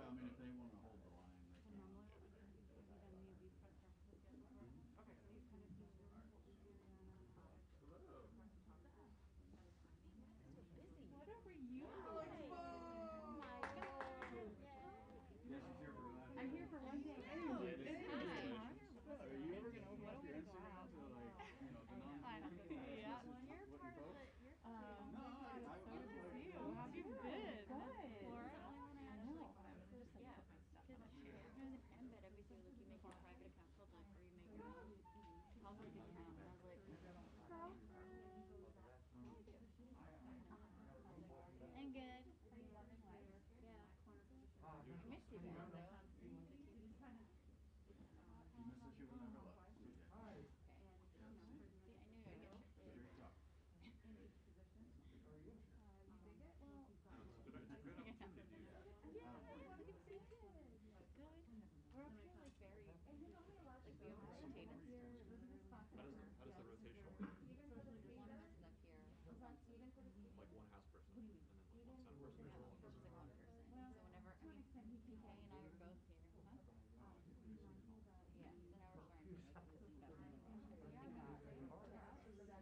I mean, if they want to hold the line, they can. Okay, so these kind of pieces are Hello. busy. What are you doing? Oh my God. Yes, she's here for that. I'm here for one day. Are you ever gonna open up your Instagram to like, you know, the non-community? Yeah. You're part of it. You're part of it. No, I So would good to like. see you. How have you been? Good. Laura? I know. yeah. Because you embed everything. Like you make your private account public, or you make your public account. And I was like, I'm good. Yeah. I miss you guys though. She missed that she would never left. She did. Okay. See, I knew I'd get you. Great job. It's a good opportunity to do that. Yeah, look at the good. We're up here like very, like we always rotate us. How does the rotation work? One person's up here, Like one house person, and then like one Senate person, or one which is person? like one person.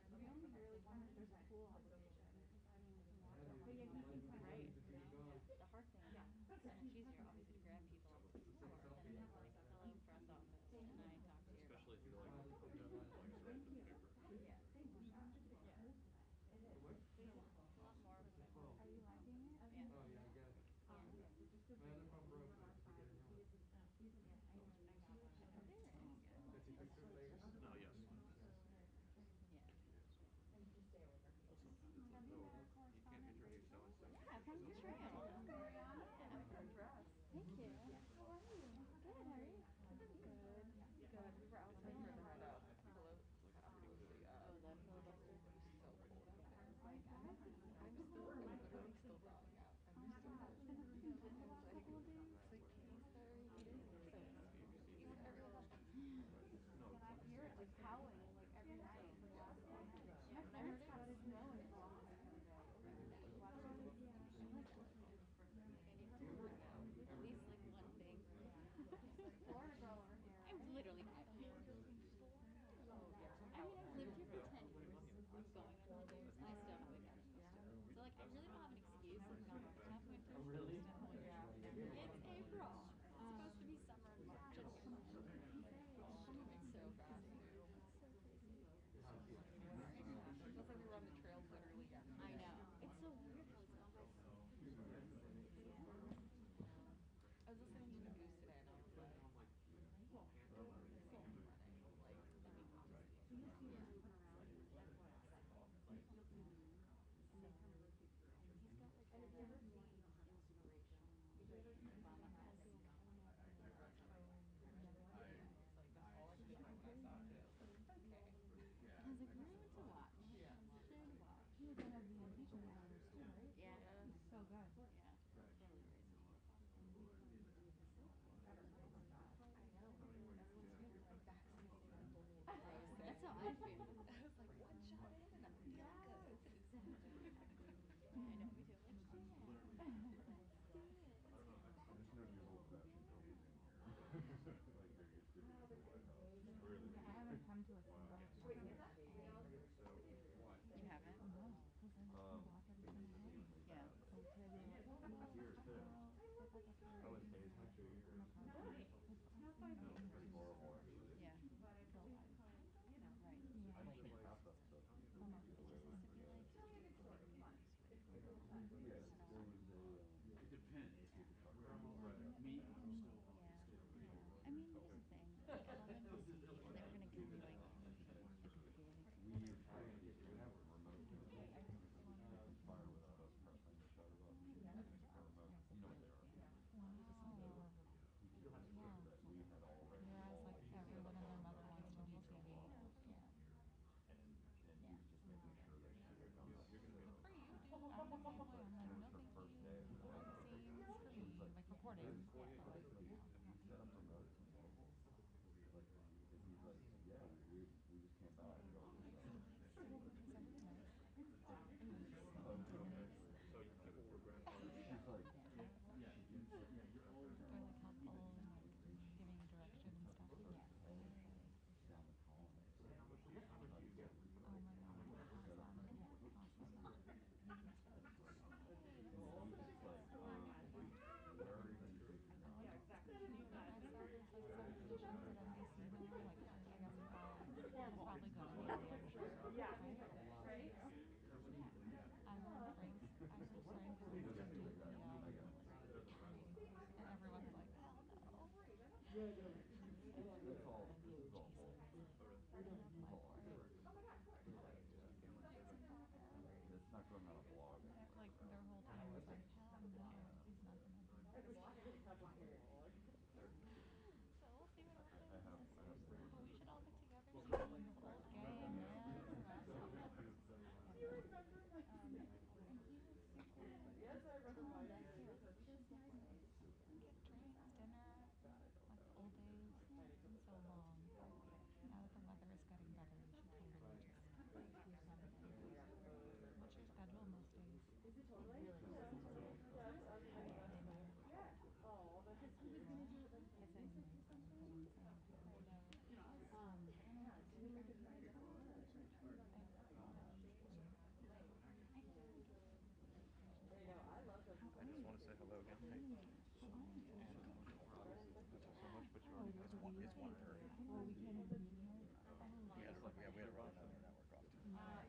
So whenever, I mean, PK and I are both here. Yeah, so now we're starting to like listen about it. Right. The hard thing is so much easier, obviously, to grab people off the floor than it is like, hello, press office, and I talk to you. Especially if you're like, you know, like straight to the paper. Yeah. It's a lot more. Are you liking it? Yeah. Oh yeah, I guess. Man, if I'm broke, I can get it. Can I take pictures later? No, yes. Yeah. Also, you can't introduce so and so. Yeah, from the trail. Thank you. How are you? Good, how are you? Good. Good. We were outside for the Oh, the filibuster? so cold out there. I'm literally still thawing out. I'm just so cold. It's like, sorry. It is so No, I hear it like howling like every night for the last 4 nights. My friends started snowing in Boston the other day. At least like one thing. Florida girl over here. I'm literally happy. I mean, I've lived here for 10 years. I'm going on 10 years, and I still haven't gotten used to it. So, like, I really don't have an excuse. Like, not half winter. Really? It's April. It's supposed to be summer in March. And it's so fast. So crazy. Feels like we were on the trails literally yesterday. I know. It's so weird how it's gone by so I was listening to the news today and I was like, I was like, really want to watch. yeah. Should watch. He was gonna have the impeachment hours too, right? Yeah. So good. Yeah. Really crazy. That's how I feel. I was like, one shot in and I'm feeling good. I know, me too. Like, yeah. There's no new old-fashioned days in here. Like there used to be in the White House. Really? I haven't come to a single So, what? You haven't? No, because I walk every single day. Yeah. So today we were Here too. I was days next year. Pretty horrible actually. Yeah. Right. I think half that stuff. Yes, there was a. It depends. Right. Meat was still pretty good. I mean, here's the thing. Like, I want them to see that we're going to give you, like, We have a remote. Fire without us pressing the shutter button. You know what they are. We had already. Whereas like everyone and their mother wants mobile TV. And he was just making sure that she had done that. For you, dude. I'm the same way. I'm like, no thank you. Behind the scenes for me, like reporting. You set up remotes and mobile. Like, if he's like, yeah, we just came back. So people were grandfathered. She's like, yeah, you're always This is all bull. Oh, really? This is all Working. It's not going on a blog. Like their whole time was like, hell no, he's not gonna do this. So we'll see what happens. I have But three. we should all get together soon. Old gang, man. Last time. And he was super calm back here. Just nice. Get drinks, dinner, like old days. It's been so long. Now that the weather is getting better, we should totally just do something. What's your schedule most days? I just want to say hello again. Hey. And so much, but you already It's one of her. Yeah, it's like we had to run another network off too.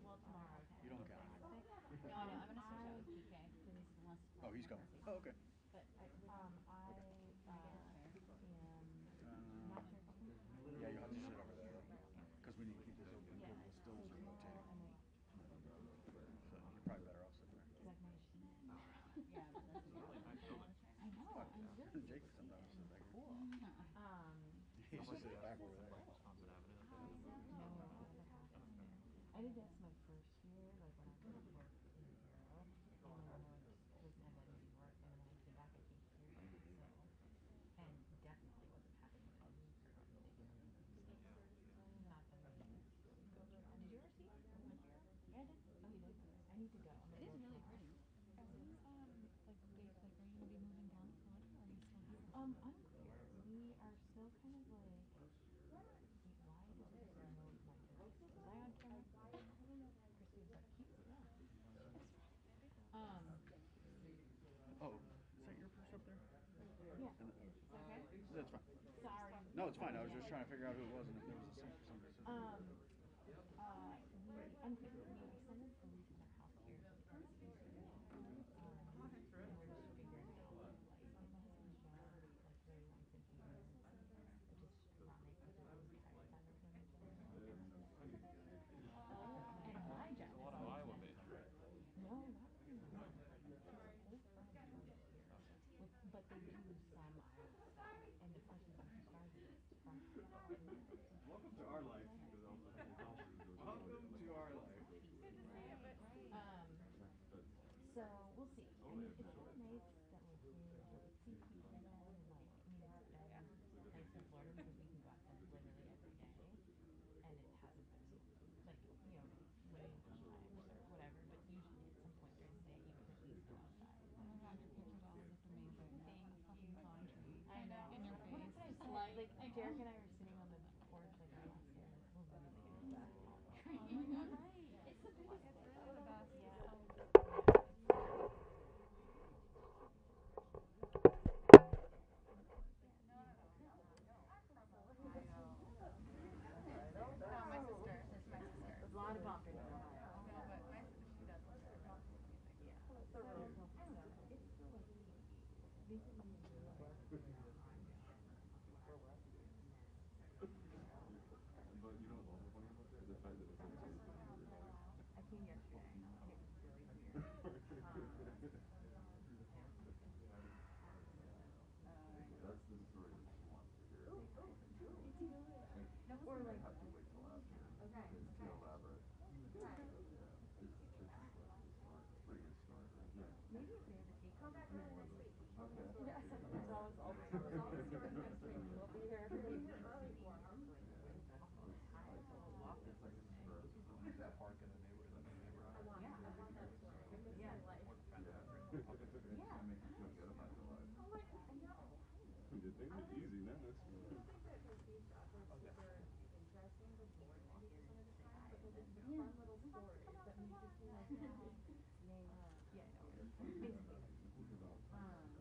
Well, tomorrow. You don't count. No, I know. I'm gonna switch out with PK because unless. Oh, he's coming. Oh, okay. But Yeah, you'll have to sit over there because we need to keep this open because the stills are rotating. So you're probably better off sitting there. really nice building. Jake sometimes sits back here. He How used to much sit is back that? over there. Like Wisconsin Avenue and then the movie? I did this my first year, like when I was work in Europe, and then I was and then New York, and then when I came back, I came here, so and definitely wasn't happy when I moved here. Not the Did you ever see it? Yeah, I did. Oh, you did? I need to go. It is really pretty. Are you gonna be moving down to Florida, or are you still here? Unclear. We are still kind of like, why does it remove my turkey? Was I on camera? Christy was like, keep it on. Oh, is that your purse up there? Yeah. Okay. That's fine. Sorry. No, it's fine. I was just trying to figure out who it was and if there was a seat for somebody. Unclear. We extended the lease on our house here to 20 years. And we're just figuring out, like, my husband's job, like, really wants him here, which is ironic because we tried to find a permanent job. And my job. There's a lot of Iowa based, right? No, not really. Like, his whole family lives here. But they do some Iowa stuff. And the person who started it is from Iowa. Welcome to our life. Welcome to our life. So we'll see. I mean, it's kind of nice that we're here, that we see people again, and like, I mean, it's been nice in Florida because we can go outside literally every day, and it hasn't been like, rain sometimes or whatever. But usually at some point during the day, you can at least go outside. Oh my god, your pictures always look amazing. Thank Fucking you. palm tree. I know. In your face. That's what I said. Like Derek and I were sitting on the porch, like right last year, like we're really gonna do that palm tree. Oh my god, right. It's the biggest thing. It's really the best. Yeah. No, my sister. It's my sister. There's a lot of bumping in Ohio. No, but she does look good. Yeah. So, I don't know. It's still like basically But you know what's also funny about that? The fact that it's on Tuesday. I came yesterday and it was really weird. That's the story that she wants to hear. It's good. Or like, I have to wait till after. Okay. It's too elaborate. Yeah. This is like the story. Pretty good story. Yeah. maybe if they ever take Come back early next week. Okay. Yeah, it's always all the story next week. We'll be here. It's like That park in the neighborhood. Yeah. It's gonna make you feel good about your life. Oh my god, I know. You think it's easy now. I still think that like these jobs are super interesting, but boring 90% of the time. But like it's fun little stories that make you feel like yeah, no. Basically. So yeah, no, it's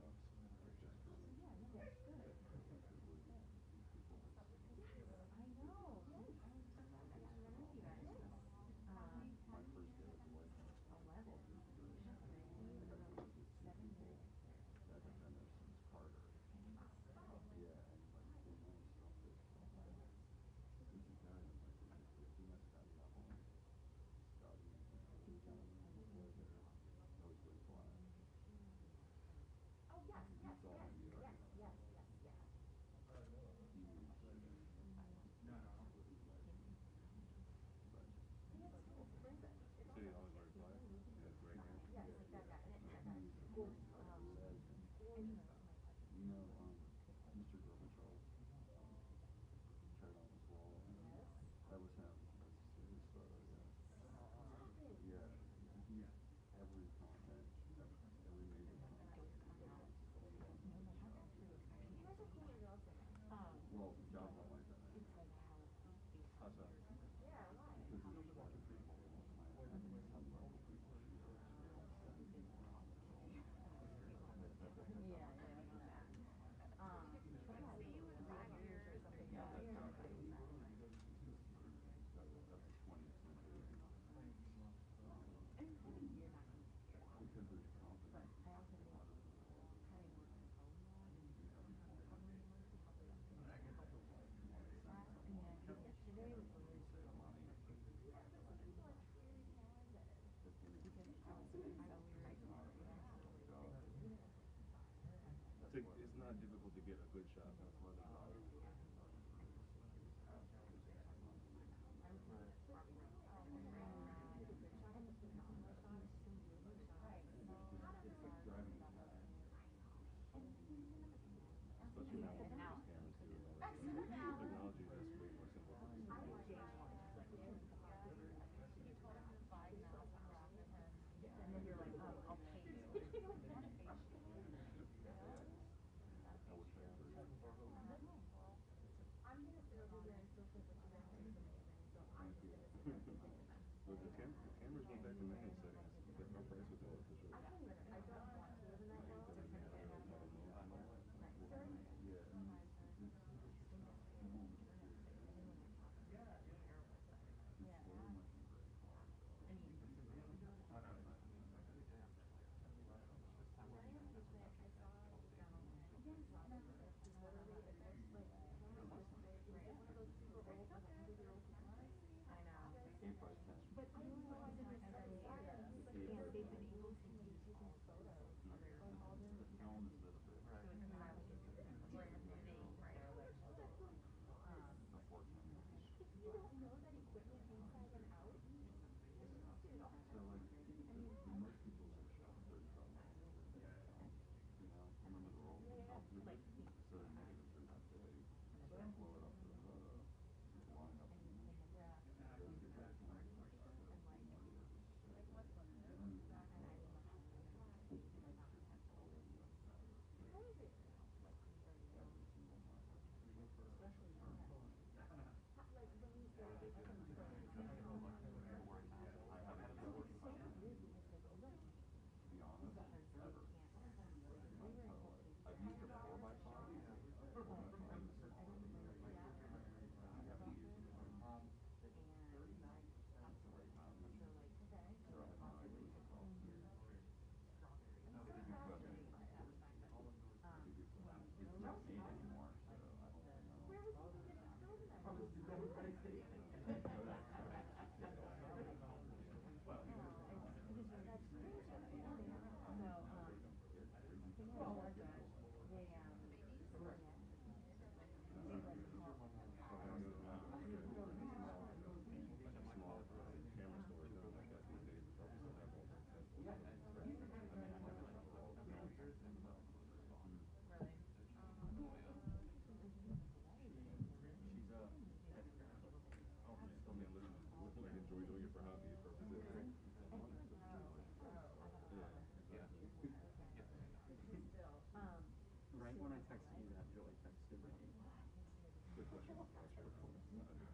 good. I know. Yes. I was so glad I got to run with you guys. My first day as a white house. 11. We were 7 years. I've been there since Carter. Yeah, and like then you're like, I'll pay you. I wish I could. Look, the cameras went back to manual settings. My price was lower for sure. Yeah. Right when I texted you that, Joey texted me. Quick question. Is that 4.5 to 5.6 or the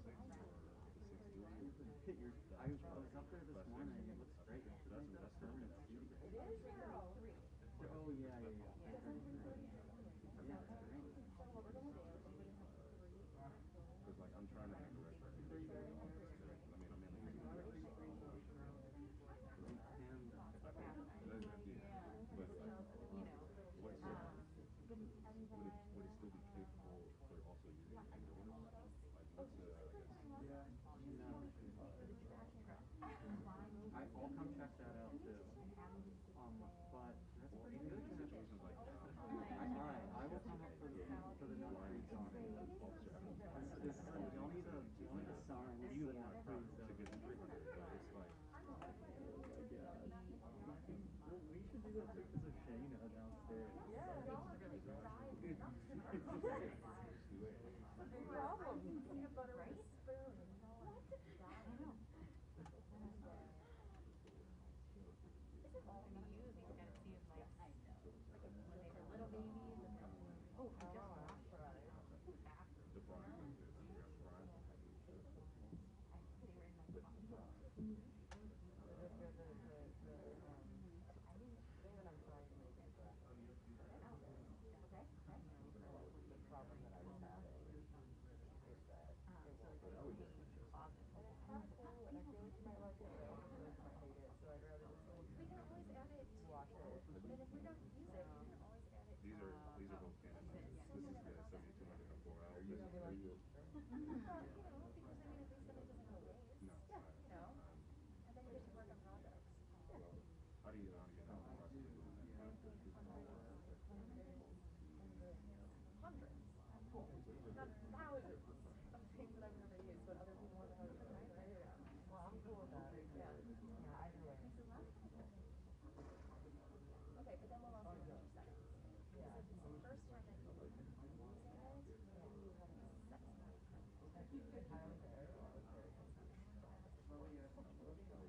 6.2? I was up there this morning. It looks great. That's permanent seating. Oh yeah. Yeah, it's great. Because like I'm trying to make a recommendation to the office. I mean, I'm in the And but would it still be capable for also using it indoors? Like what's I guess. I'll come check that out too. But that's pretty good. Situations like that. Alright, I will come up for the NowThis talk. You'll need a SAR. You get my problem to get the quick there, but it's like Well, we should do that because of Shayna downstairs. the brine, the dress brine. These are both Canon. This is the 7200 on 4 hours. This is very good. No. How do you know the process of doing that?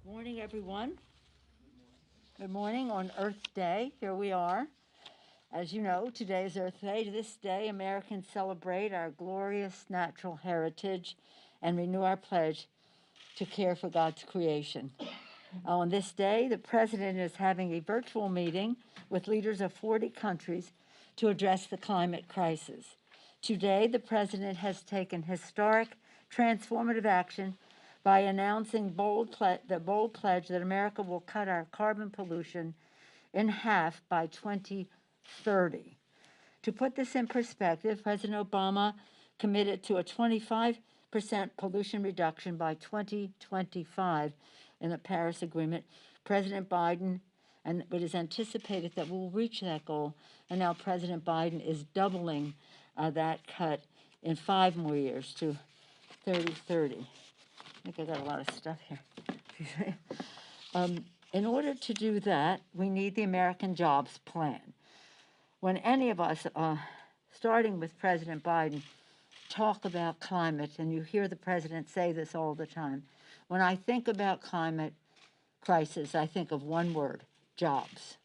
Morning, everyone. Good morning on Earth Day. Here we are. As you know, today is Earth Day. This day, Americans celebrate our glorious natural heritage and renew our pledge to care for God's creation. On this day, the President is having a virtual meeting with leaders of 40 countries to address the climate crisis. Today, the President has taken historic, transformative action by announcing the bold pledge that America will cut our carbon pollution in half by 2030. To put this in perspective, President Obama committed to a 25% pollution reduction by 2025 in the Paris Agreement. President Biden, and it is anticipated that we'll reach that goal, and now President Biden is doubling that cut in 5 more years to 2030. I think I got a lot of stuff here. In order to do that, we need the American Jobs Plan. When any of us, starting with President Biden, talk about climate, and you hear the president say this all the time, when I think about climate crisis, I think of one word: jobs.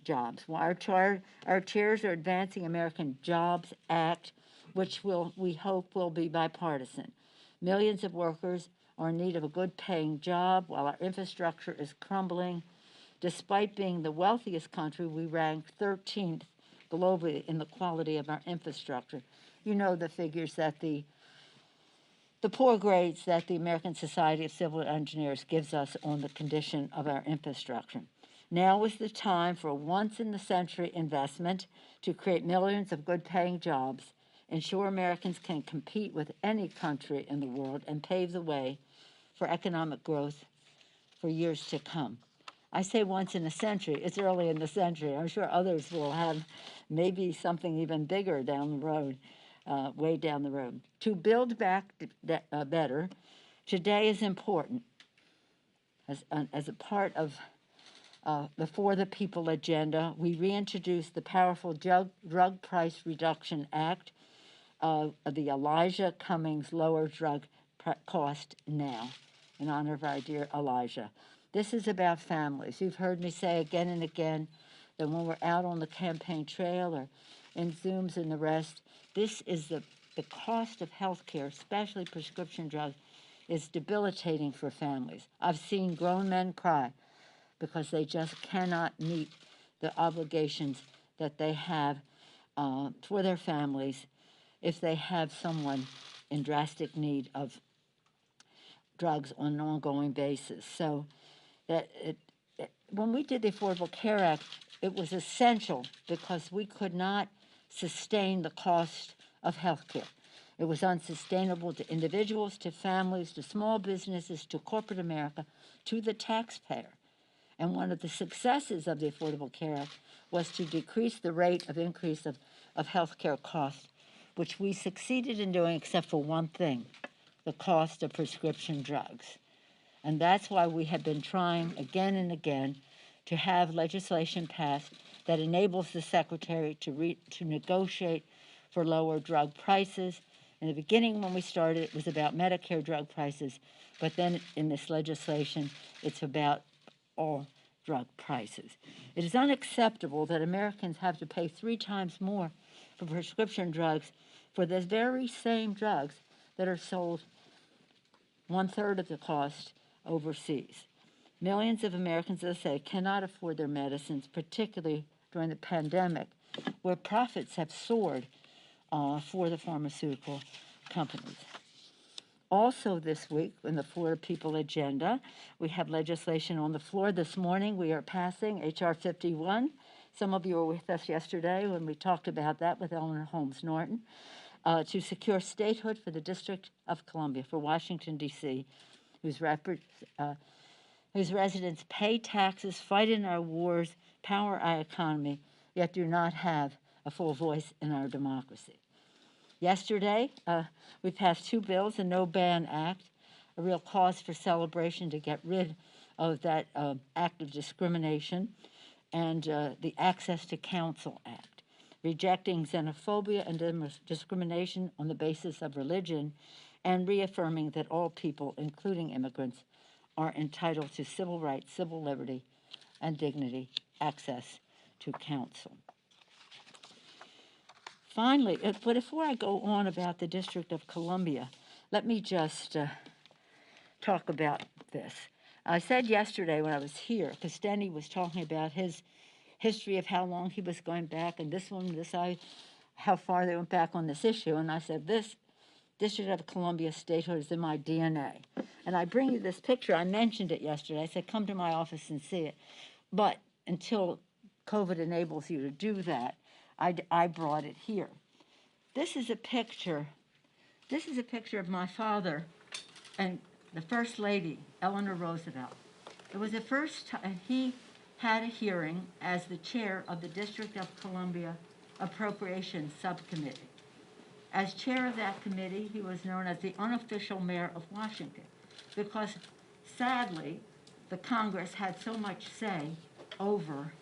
Jobs. Well, our chairs are advancing American Jobs Act, which we hope will be bipartisan. Millions of workers are in need of a good-paying job while our infrastructure is crumbling. Despite being the wealthiest country, we rank 13th globally in the quality of our infrastructure. You know the figures that the poor grades that the American Society of Civil Engineers gives us on the condition of our infrastructure. Now is the time for a once-in-the-century investment to create millions of good-paying jobs, ensure Americans can compete with any country in the world, and pave the way for economic growth for years to come. I say once in a century. It's early in the century. I'm sure others will have maybe something even bigger down the road, way down the road. To build back better, today is important as a part of the For the People agenda. We reintroduced the powerful Drug Price Reduction Act, the Elijah Cummings Lower Drug Cost Now, in honor of our dear Elijah. This is about families. You've heard me say again and again that when we're out on the campaign trail or in Zooms and the rest, this is the cost of health care, especially prescription drugs, is debilitating for families. I've seen grown men cry because they just cannot meet the obligations that they have for their families if they have someone in drastic need of drugs on an ongoing basis. So that when we did the Affordable Care Act, it was essential because we could not sustain the cost of health care. It was unsustainable to individuals, to families, to small businesses, to corporate America, to the taxpayer. And one of the successes of the Affordable Care Act was to decrease the rate of increase of health care costs, which we succeeded in doing except for one thing: the cost of prescription drugs. And that's why we have been trying again and again to have legislation passed that enables the Secretary to negotiate for lower drug prices. In the beginning, when we started, it was about Medicare drug prices, but then in this legislation, it's about all drug prices. It is unacceptable that Americans have to pay 3 times more for prescription drugs for the very same drugs that are sold 1/3 of the cost overseas. Millions of Americans, as I say, cannot afford their medicines, particularly during the pandemic, where profits have soared for the pharmaceutical companies. Also this week, in the For the People agenda, we have legislation on the floor. This morning, we are passing H.R. 51. Some of you were with us yesterday when we talked about that with Eleanor Holmes Norton, to secure statehood for the District of Columbia, for Washington, D.C., whose residents pay taxes, fight in our wars, power our economy, yet do not have a full voice in our democracy. Yesterday, we passed 2 bills: the No Ban Act, a real cause for celebration to get rid of that act of discrimination, and the Access to Counsel Act, rejecting xenophobia and discrimination on the basis of religion, and reaffirming that all people, including immigrants, are entitled to civil rights, civil liberty, and dignity, access to counsel. Finally, but before I go on about the District of Columbia, let me just talk about this. I said yesterday when I was here, because Denny was talking about his history of how long he was going back, and how far they went back on this issue, and I said, this District of Columbia statehood is in my DNA. And I bring you this picture. I mentioned it yesterday. I said, come to my office and see it. But until COVID enables you to do that, I brought it here. This is a picture of my father and the First Lady, Eleanor Roosevelt. It was the first time he had a hearing as the chair of the District of Columbia Appropriations Subcommittee. As chair of that committee, he was known as the unofficial mayor of Washington because, sadly, the Congress had so much say over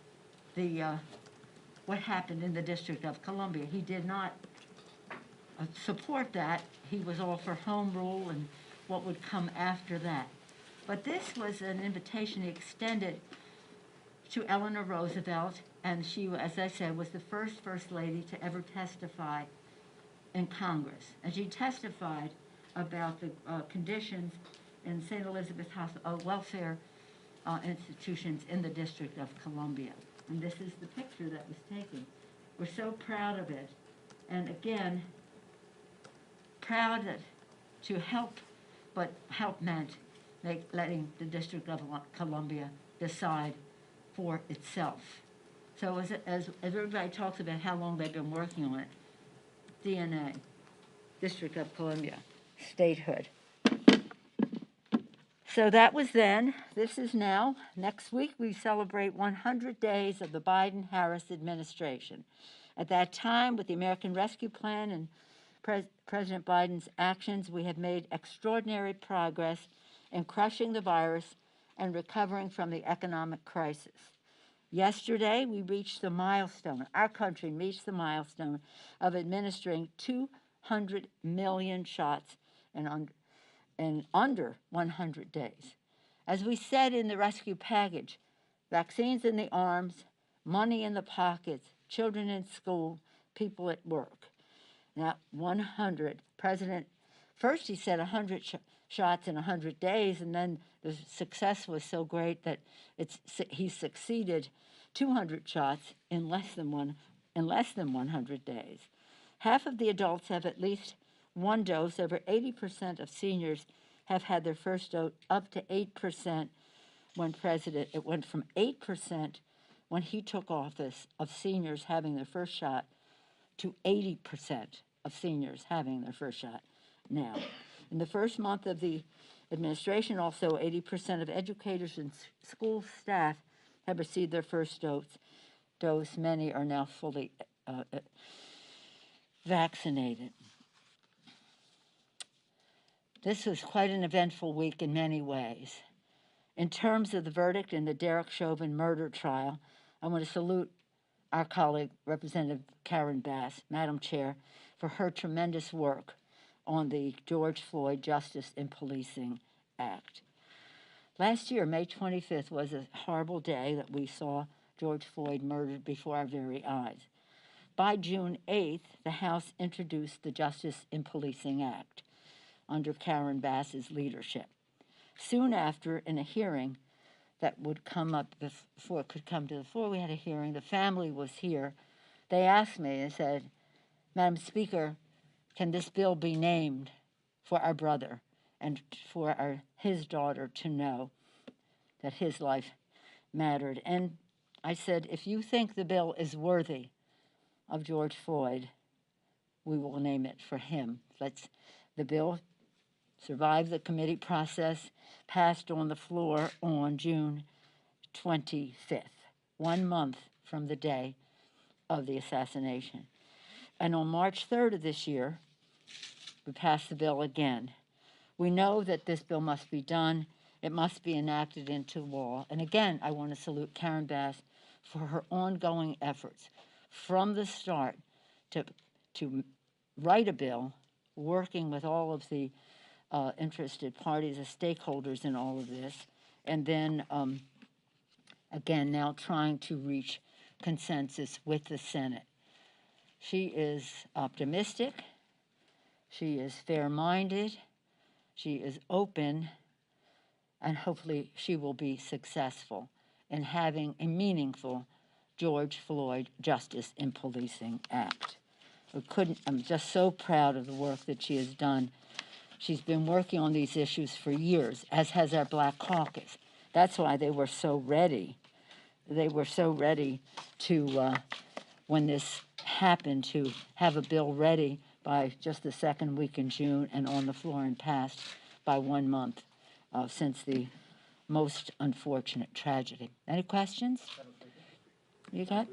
what happened in the District of Columbia. He did not support that. He was all for home rule and what would come after that. But this was an invitation he extended to Eleanor Roosevelt, and she, as I said, was the first Lady to ever testify in Congress. And she testified about the conditions in St. Elizabeth welfare institutions in the District of Columbia. And this is the picture that was taken. We're so proud of it. And again, proud to help, but help meant letting the District of Columbia decide for itself. So as everybody talks about how long they've been working on it, DNA, District of Columbia, statehood. So that was then. This is now. Next week we celebrate 100 days of the Biden-Harris administration. At that time, with the American Rescue Plan and President Biden's actions, we have made extraordinary progress in crushing the virus and recovering from the economic crisis. Yesterday, we reached the milestone, our country reached the milestone of administering 200 million shots in under 100 days. As we said in the rescue package, vaccines in the arms, money in the pockets, children in school, people at work. Now, 100. First he said 100 shots in 100 days, and then the success was so great that he succeeded 200 shots in less than 100 days. Half of the adults have at least one dose. Over 80% of seniors have had their first dose, up to 8% it went from 8% when he took office of seniors having their first shot to 80% of seniors having their first shot now. In the first month of the administration, also 80% of educators and school staff have received their first dose. Many are now fully vaccinated. This was quite an eventful week in many ways. In terms of the verdict in the Derek Chauvin murder trial, I want to salute our colleague, Representative Karen Bass, Madam Chair, for her tremendous work on the George Floyd Justice in Policing Act. Last year, May 25th, was a horrible day that we saw George Floyd murdered before our very eyes. By June 8th, the House introduced the Justice in Policing Act under Karen Bass's leadership. Soon after, in a hearing that would come up before it could come to the floor, we had a hearing. The family was here. They asked me and said, Madam Speaker, can this bill be named for our brother and for his daughter to know that his life mattered? And I said, if you think the bill is worthy of George Floyd, we will name it for him. The bill survived the committee process, passed on the floor on June 25th, 1 month from the day of the assassination. And on March 3rd of this year, we passed the bill again. We know that this bill must be done. It must be enacted into law. And again, I want to salute Karen Bass for her ongoing efforts from the start to write a bill, working with all of the interested parties as stakeholders in all of this. And then, again, now trying to reach consensus with the Senate. She is optimistic. She is fair-minded. She is open. And hopefully she will be successful in having a meaningful George Floyd Justice in Policing Act. I'm just so proud of the work that she has done. She's been working on these issues for years, as has our Black Caucus. That's why they were so ready. They were so ready to, when this happened, to have a bill ready by just the second week in June and on the floor and passed by 1 month since the most unfortunate tragedy. Any questions? You got?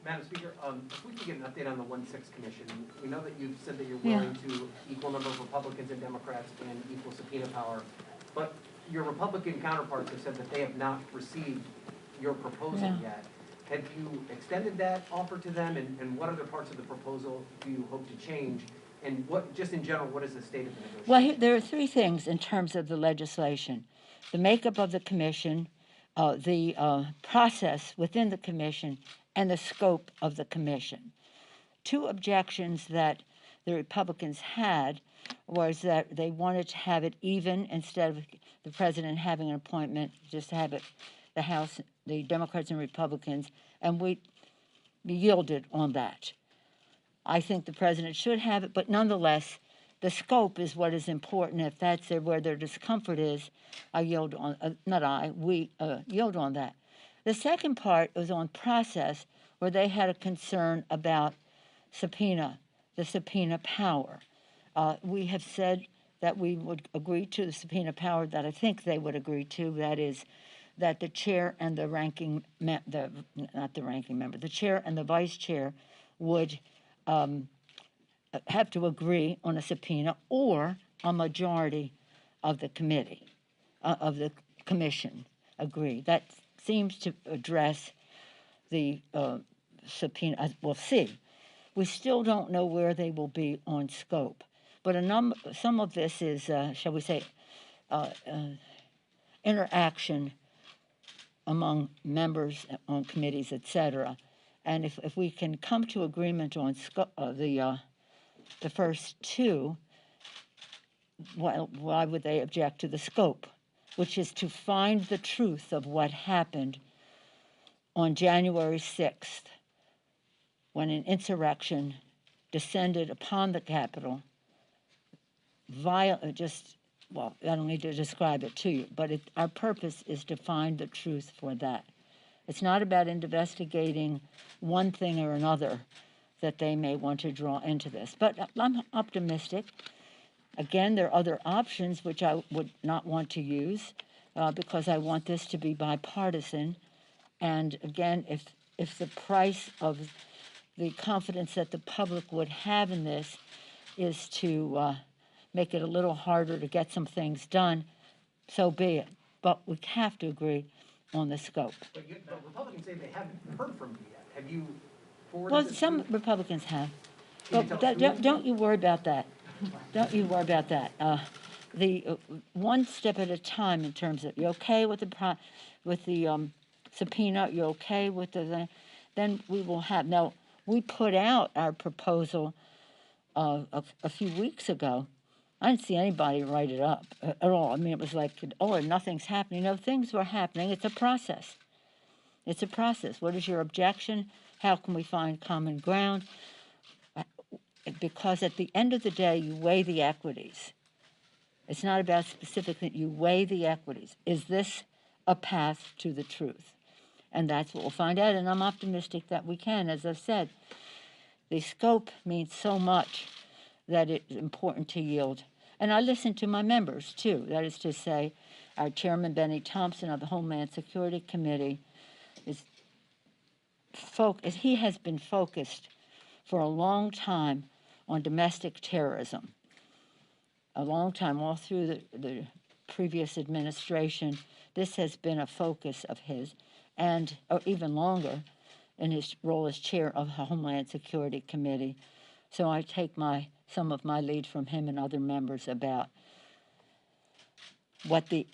Madam Speaker, if we could get an update on the 1-6 Commission. We know that you've said that you're willing to equal number of Republicans and Democrats and equal subpoena power, but your Republican counterparts have said that they have not received your proposal yet. Have you extended that offer to them, and what other parts of the proposal do you hope to change? And what, just in general, what is the state of the negotiation? Well, there are three things in terms of the legislation: the makeup of the commission, the process within the commission, and the scope of the commission. Two objections that the Republicans had was that they wanted to have it even instead of the president having an appointment, just to have it the House, the Democrats and Republicans, and we yielded on that. I think the president should have it, but nonetheless, the scope is what is important. If that's where their discomfort is, I yield on, we yield on that. The second part was on process, where they had a concern about subpoena, the subpoena power. We have said that we would agree to the subpoena power that I think they would agree to, that is, that the chair and the ranking, not the ranking member, the chair and the vice chair would have to agree on a subpoena, or a majority of the committee, of the commission agree. That seems to address the subpoena. We'll see. We still don't know where they will be on scope, but some of this is, shall we say, interaction among members on committees, etc. And if we can come to agreement on the first two, why would they object to the scope, which is to find the truth of what happened on January 6th, when an insurrection descended upon the Capitol, well, I don't need to describe it to you, but our purpose is to find the truth for that. It's not about investigating one thing or another that they may want to draw into this. But I'm optimistic. Again, there are other options which I would not want to use because I want this to be bipartisan. And again, if the price of the confidence that the public would have in this is to make it a little harder to get some things done, so be it. But we have to agree on the scope. But Republicans say they haven't heard from you yet. Have you forwarded Well, some Republicans have. Can you tell us who? Don't you worry about that. Don't you worry about that. The one step at a time in terms of, you okay with the subpoena? You okay with the? Then we will have. Now we put out our proposal a few weeks ago. I didn't see anybody write it up at all. I mean, it was like, oh, nothing's happening. No, things were happening. It's a process. It's a process. What is your objection? How can we find common ground? Because at the end of the day, you weigh the equities. It's not about specifically, you weigh the equities. Is this a path to the truth? And that's what we'll find out, and I'm optimistic that we can. As I've said, the scope means so much that it's important to yield. And I listen to my members, too. That is to say, our chairman, Benny Thompson, of the Homeland Security Committee, he has been focused for a long time on domestic terrorism. A long time, all through the previous administration, this has been a focus of his, and even longer in his role as chair of the Homeland Security Committee. So I take some of my lead from him and other members about what the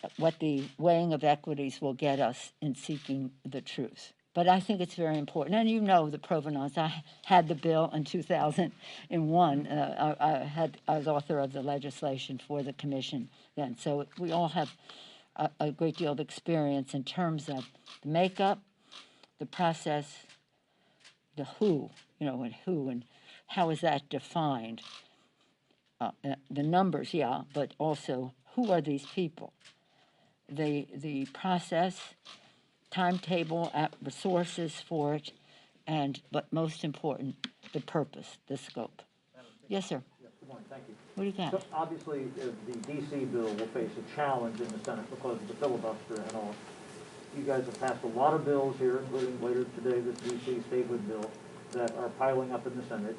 weighing of equities will get us in seeking the truth. But I think it's very important. And you know the provenance. I had the bill in 2001. I was author of the legislation for the commission then. So we all have a great deal of experience in terms of the makeup, the process, the who, and how is that defined. The numbers, yeah, but also who are these people? The process, timetable, resources for it, but most important, the purpose, the scope. Yes, sir. Yes, good morning, thank you. What do you got? So obviously, the DC bill will face a challenge in the Senate because of the filibuster and all. You guys have passed a lot of bills here, including later today, this DC statehood bill, that are piling up in the Senate.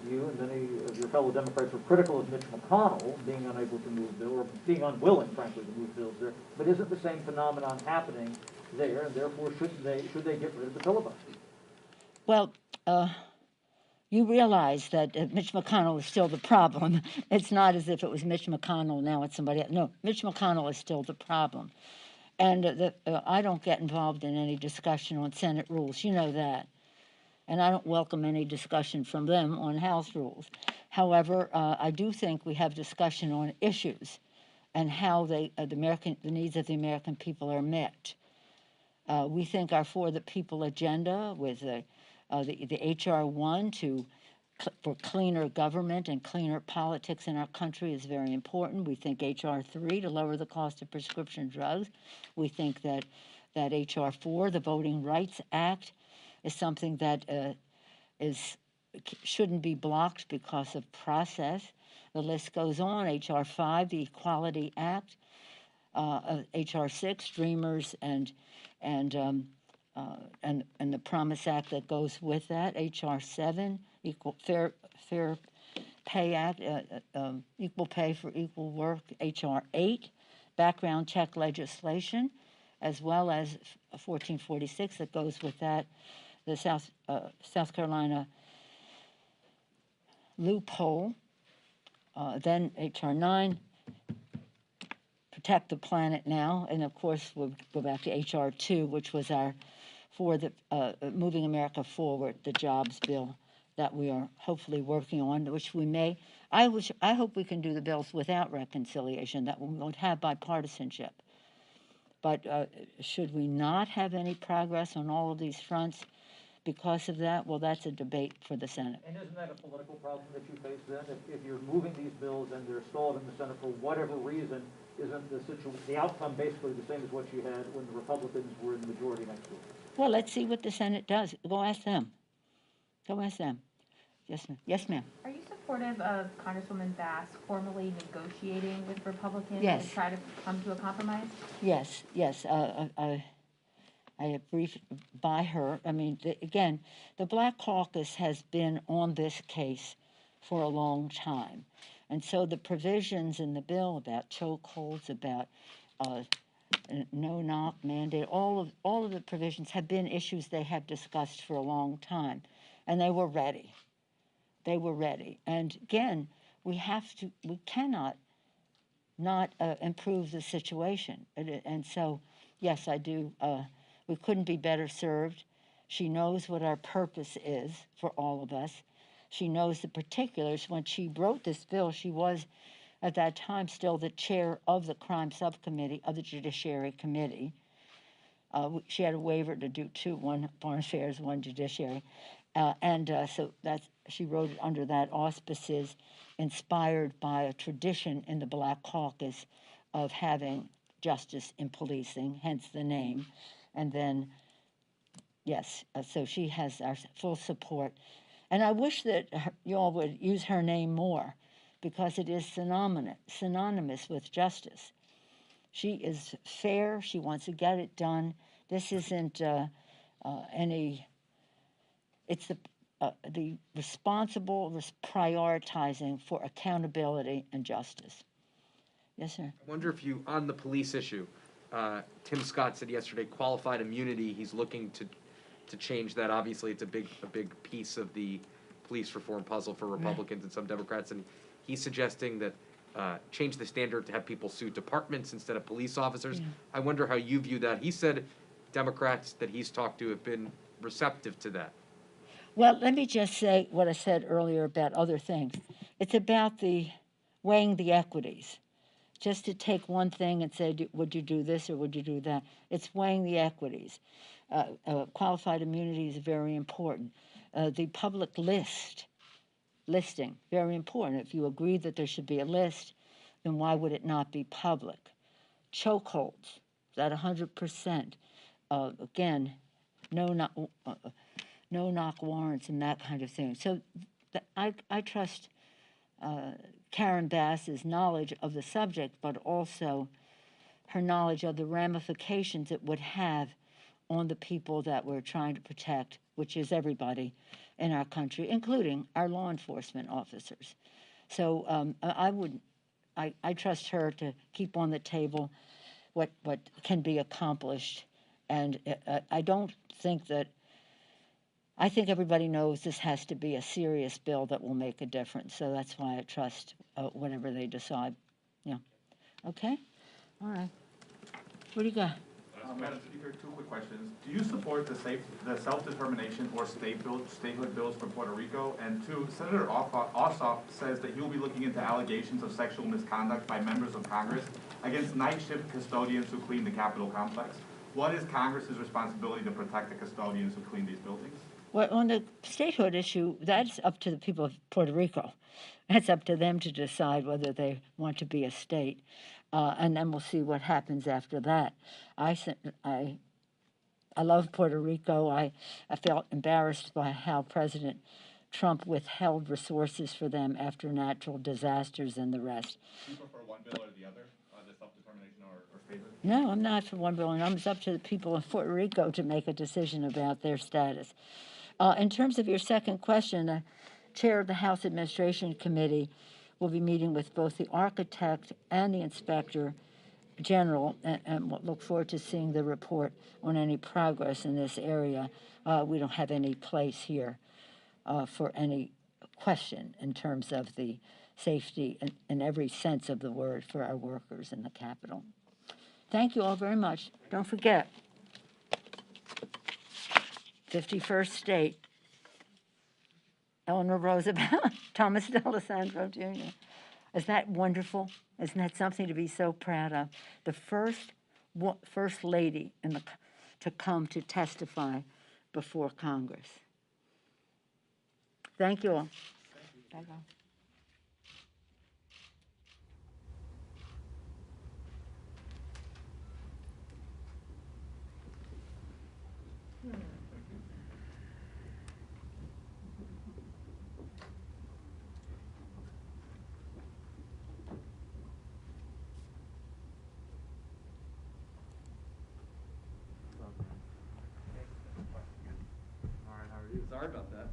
You and many of your fellow Democrats were critical of Mitch McConnell being unable to move bill, or being unwilling, frankly, to move bills there. But isn't the same phenomenon happening there, and therefore should they get rid of the filibuster? Well, you realize that Mitch McConnell is still the problem. It's not as if it was Mitch McConnell, now it's somebody else. No, Mitch McConnell is still the problem. And I don't get involved in any discussion on Senate rules. You know that. And I don't welcome any discussion from them on House rules. However, I do think we have discussion on issues and how the needs of the American people are met. We think our For the People agenda with the H.R. 1 for cleaner government and cleaner politics in our country is very important. We think H.R. 3 to lower the cost of prescription drugs. We think that H.R. 4, the Voting Rights Act, is something that shouldn't be blocked because of process. The list goes on. H.R. 5, the Equality Act, H.R. 6, Dreamers and the Promise Act that goes with that. H.R. 7, Fair Pay Act, Equal Pay for Equal Work. H.R. 8, background check legislation, as well as 1446 that goes with that. The South Carolina loophole, then H.R. 9, Protect the Planet Now, and of course we'll go back to H.R. 2, which was for the Moving America Forward, the jobs bill that we are hopefully working on, which we may. I hope we can do the bills without reconciliation, that we won't have bipartisanship. But should we not have any progress on all of these fronts because of that? Well, that's a debate for the Senate. And isn't that a political problem that you face then? If you're moving these bills and they're stalled in the Senate for whatever reason, isn't the outcome basically the same as what you had when the Republicans were in the majority next week? Well, let's see what the Senate does. Go ask them. Go ask them. Yes, ma'am. Yes, ma'am. Are you supportive of Congresswoman Bass formally negotiating with Republicans Yes. to try to come to a compromise? Yes. I have briefed by her. I mean, again, the Black Caucus has been on this case for a long time. And so the provisions in the bill about chokeholds, about no-knock mandate, all of the provisions have been issues they have discussed for a long time. And they were ready. And again, we cannot not improve the situation. And so, yes, I do. We couldn't be better served. She knows what our purpose is for all of us. She knows the particulars. When she wrote this bill, she was, at that time, still the chair of the crime subcommittee of the Judiciary Committee. She had a waiver to do two, one Foreign Affairs, one Judiciary. So she wrote it under that auspices, inspired by a tradition in the Black Caucus of having justice in policing, hence the name. And then, yes, so she has our full support. And I wish that you all would use her name more, because it is synonymous with justice. She is fair. She wants to get it done. This isn't it's the responsible prioritizing for accountability and justice. Yes, sir. I wonder if you, on the police issue, Tim Scott said yesterday, qualified immunity, he's looking to change that. Obviously, it's a big piece of the police reform puzzle for Republicans and some Democrats, and he's suggesting that change the standard to have people sue departments instead of police officers. Yeah. I wonder how you view that. He said Democrats that he's talked to have been receptive to that. Well, let me just say what I said earlier about other things. It's about the weighing the equities. Just to take one thing and say, would you do this or would you do that? It's weighing the equities. Qualified immunity is very important. The public listing, very important. If you agree that there should be a list, then why would it not be public? Chokeholds, that 100%. Again, no knock warrants and that kind of thing. So I trust Karen Bass's knowledge of the subject, but also her knowledge of the ramifications it would have on the people that we're trying to protect, which is everybody in our country, including our law enforcement officers. So I trust her to keep on the table what can be accomplished, and I don't think that. I think everybody knows this has to be a serious bill that will make a difference. So that's why I trust whatever they decide. Yeah. Okay. All right. What do you got? Madam Speaker, 2 quick questions. Do you support the self-determination or statehood bills for Puerto Rico? And 2, Senator Ossoff says that he will be looking into allegations of sexual misconduct by members of Congress against night shift custodians who clean the Capitol complex. What is Congress's responsibility to protect the custodians who clean these buildings? Well, on the statehood issue, that's up to the people of Puerto Rico. That's up to them to decide whether they want to be a state. And then we'll see what happens after that. I love Puerto Rico. I felt embarrassed by how President Trump withheld resources for them after natural disasters and the rest. Do you prefer one bill or the other, the self-determination or statehood? No, I'm not for one bill, and it's up to the people of Puerto Rico to make a decision about their status. In terms of your second question, the chair of the House Administration Committee will be meeting with both the architect and the inspector general, and we'll look forward to seeing the report on any progress in this area. We don't have any place here for any question in terms of the safety in every sense of the word for our workers in the Capitol. Thank you all very much. Don't forget, 51st state, Eleanor Roosevelt, Thomas D'Alessandro Jr. Isn't that wonderful? Isn't that something to be so proud of? The first lady to come to testify before Congress. Thank you all. Thank you. Sorry about that.